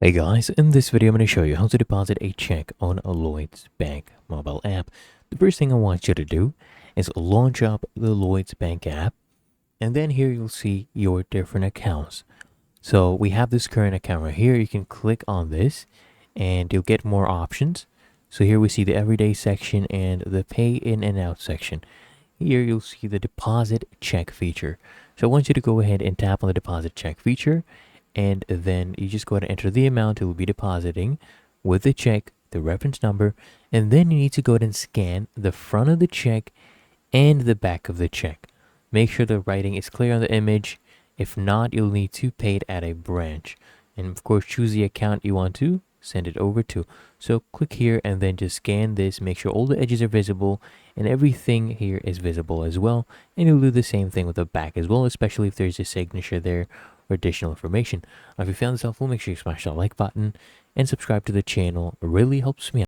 Hey guys, in this video I'm going to show you how to deposit a check on a Lloyds Bank mobile app. The first thing I want you to do is launch up the Lloyds Bank app, and then here you'll see your different accounts. So we have this current account right here. You can click on this and you'll get more options. So here we see the everyday section and the pay in and out section. Here you'll see the deposit check feature. So I want you to go ahead and tap on the deposit check feature, and then you just go ahead and enter the amount it will be depositing with the check, the reference number, and then you need to go ahead and scan the front of the check and the back of the check. Make sure the writing is clear on the image. If not, you'll need to pay it at a branch. And of course, choose the account you want to send it over to. So click here and then just scan this. Make sure all the edges are visible and everything here is visible as well. And you'll do the same thing with the back as well, especially if there's a signature there or additional information. If you found this helpful, make sure you smash that like button and subscribe to the channel. It really helps me out.